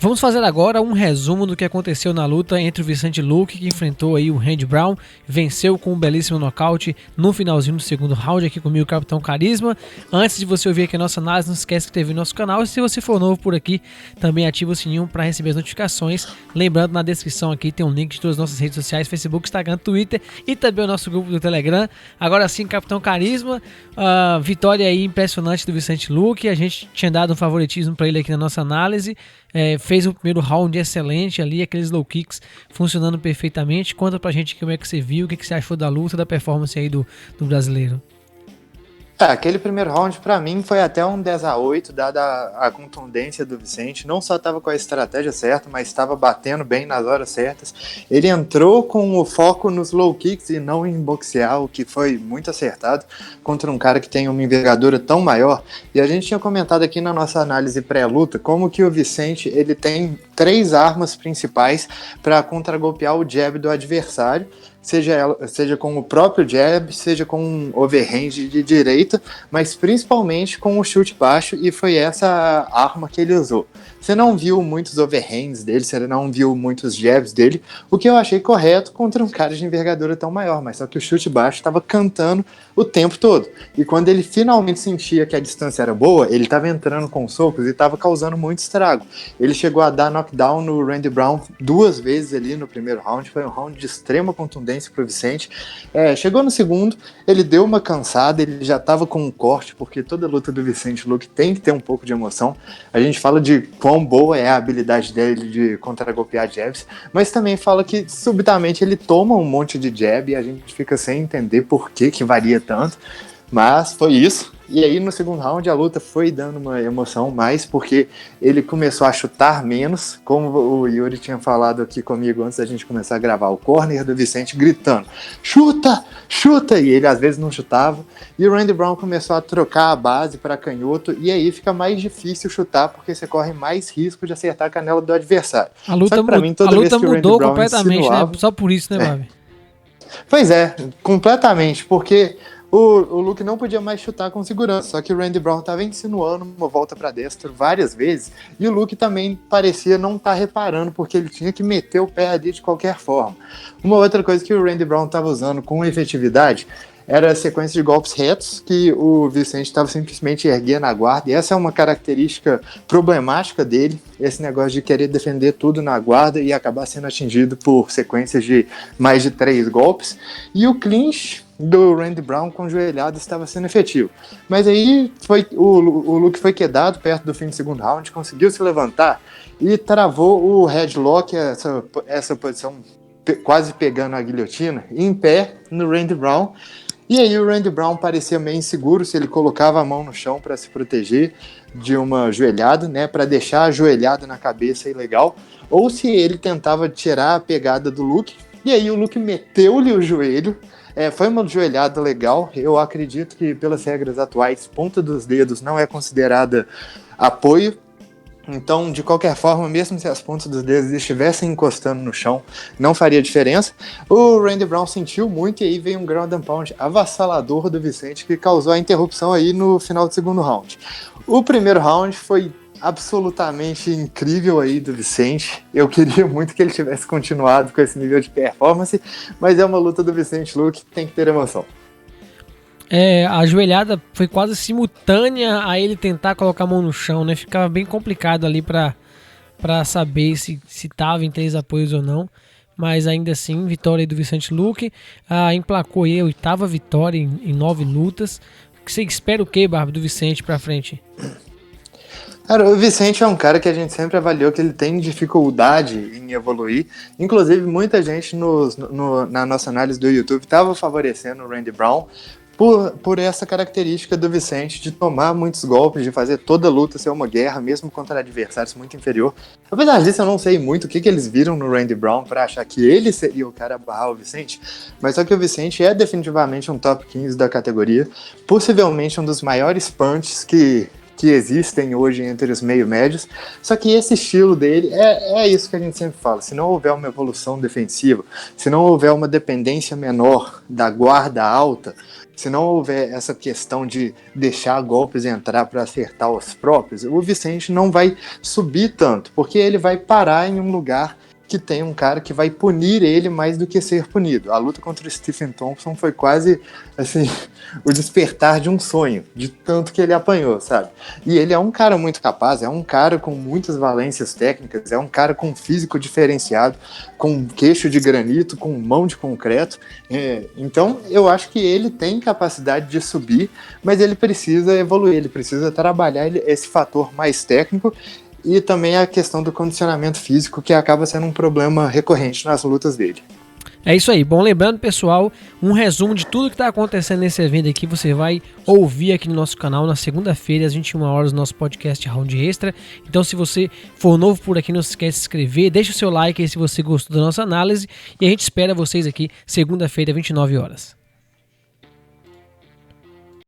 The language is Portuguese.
Vamos fazer agora um resumo do que aconteceu na luta entre o Vicente Luque, que enfrentou aí o Randy Brown, venceu com um belíssimo nocaute no finalzinho do segundo round, aqui comigo, Capitão Carisma. Antes de você ouvir aqui a nossa análise, não esquece que teve nosso canal, e se você for novo por aqui, também ativa o sininho para receber as notificações. Lembrando, na descrição aqui tem um link de todas as nossas redes sociais, Facebook, Instagram, Twitter e também o nosso grupo do Telegram. Agora sim, Capitão Carisma, vitória aí impressionante do Vicente Luque, a gente tinha dado um favoritismo para ele aqui na nossa análise. Fez o primeiro round excelente ali, aqueles low kicks funcionando perfeitamente. Conta pra gente como é que você viu, o que você achou da luta, da performance aí do brasileiro. Aquele primeiro round pra mim foi até um 10-8, dada a contundência do Vicente. Não só estava com a estratégia certa, mas estava batendo bem nas horas certas. Ele entrou com o foco nos low kicks e não em boxear, o que foi muito acertado contra um cara que tem uma envergadura tão maior. E a gente tinha comentado aqui na nossa análise pré-luta como que o Vicente ele tem 3 armas principais para contragolpear o jab do adversário. Seja com o próprio jab, seja com um overhand de direita, mas principalmente com o chute baixo, e foi essa arma que ele usou. Você não viu muitos overhands dele, você não viu muitos jabs dele, o que eu achei correto contra um cara de envergadura tão maior, mas só que o chute baixo estava cantando o tempo todo. E quando ele finalmente sentia que a distância era boa, ele estava entrando com socos e estava causando muito estrago. Ele chegou a dar knockdown no Randy Brown 2 vezes ali no primeiro round, foi um round de extrema contundência para o Vicente. Chegou no segundo, ele deu uma cansada, ele já estava com um corte, porque toda luta do Vicente Luque tem que ter um pouco de emoção. A gente fala de quão boa é a habilidade dele de contragolpear jabs, mas também fala que subitamente ele toma um monte de jab e a gente fica sem entender por que varia tanto, mas foi isso. E aí no segundo round a luta foi dando uma emoção mais, porque ele começou a chutar menos, como o Yuri tinha falado aqui comigo antes da gente começar a gravar, o corner do Vicente gritando, chuta, chuta, e ele às vezes não chutava, e o Randy Brown começou a trocar a base para canhoto, e aí fica mais difícil chutar, porque você corre mais risco de acertar a canela do adversário. A luta mudou completamente, insinuava, né? Só por isso, né, Babi? Pois é, completamente, porque o Luke não podia mais chutar com segurança, só que o Randy Brown estava insinuando uma volta para destro várias vezes, e o Luke também parecia não estar reparando, porque ele tinha que meter o pé ali de qualquer forma. Uma outra coisa que o Randy Brown estava usando com efetividade era a sequência de golpes retos que o Vicente estava simplesmente erguendo a guarda, e essa é uma característica problemática dele, esse negócio de querer defender tudo na guarda e acabar sendo atingido por sequências de mais de 3 golpes, e o clinch do Randy Brown com joelhada estava sendo efetivo. Mas aí o Luke foi quedado perto do fim do segundo round, conseguiu se levantar e travou o headlock, essa posição quase pegando a guilhotina, em pé no Randy Brown. E aí o Randy Brown parecia meio inseguro se ele colocava a mão no chão para se proteger de uma joelhada, né, para deixar a joelhada na cabeça ilegal, ou se ele tentava tirar a pegada do Luke. E aí o Luke meteu-lhe o joelho. Foi uma joelhada legal. Eu acredito que, pelas regras atuais, ponta dos dedos não é considerada apoio. Então, de qualquer forma, mesmo se as pontas dos dedos estivessem encostando no chão, não faria diferença. O Randy Brown sentiu muito, e aí veio um ground and pound avassalador do Vicente, que causou a interrupção aí no final do segundo round. O primeiro round foi absolutamente incrível aí do Vicente. Eu queria muito que ele tivesse continuado com esse nível de performance, mas é uma luta do Vicente Luque, tem que ter emoção. A joelhada foi quase simultânea a ele tentar colocar a mão no chão, né? Ficava bem complicado ali pra saber se tava em 3 apoios ou não. Mas ainda assim, vitória aí do Vicente Luque. Emplacou aí a 8ª vitória em 9 lutas. Você espera o que, Barba, do Vicente pra frente? Cara, o Vicente é um cara que a gente sempre avaliou que ele tem dificuldade em evoluir. Inclusive, muita gente na nossa análise do YouTube estava favorecendo o Randy Brown por essa característica do Vicente de tomar muitos golpes, de fazer toda luta ser uma guerra, mesmo contra adversários muito inferior. Apesar disso, eu não sei muito o que eles viram no Randy Brown para achar que ele seria o cara a barrar o Vicente, mas só que o Vicente é definitivamente um top 15 da categoria, possivelmente um dos maiores punches que existem hoje entre os meio-médios, só que esse estilo dele é isso que a gente sempre fala: se não houver uma evolução defensiva, se não houver uma dependência menor da guarda alta, se não houver essa questão de deixar golpes entrar para acertar os próprios, o Vicente não vai subir tanto, porque ele vai parar em um lugar que tem um cara que vai punir ele mais do que ser punido. A luta contra o Stephen Thompson foi quase, assim, o despertar de um sonho, de tanto que ele apanhou, sabe? E ele é um cara muito capaz, é um cara com muitas valências técnicas, é um cara com físico diferenciado, com queixo de granito, com mão de concreto. Então, eu acho que ele tem capacidade de subir, mas ele precisa evoluir, ele precisa trabalhar esse fator mais técnico. E também a questão do condicionamento físico, que acaba sendo um problema recorrente nas lutas dele. É isso aí. Bom, lembrando, pessoal, um resumo de tudo que está acontecendo nesse evento aqui, você vai ouvir aqui no nosso canal na segunda-feira, às 21 horas, no nosso podcast Round Extra. Então, se você for novo por aqui, não se esquece de se inscrever, deixa o seu like aí se você gostou da nossa análise, e a gente espera vocês aqui segunda-feira, 29 horas.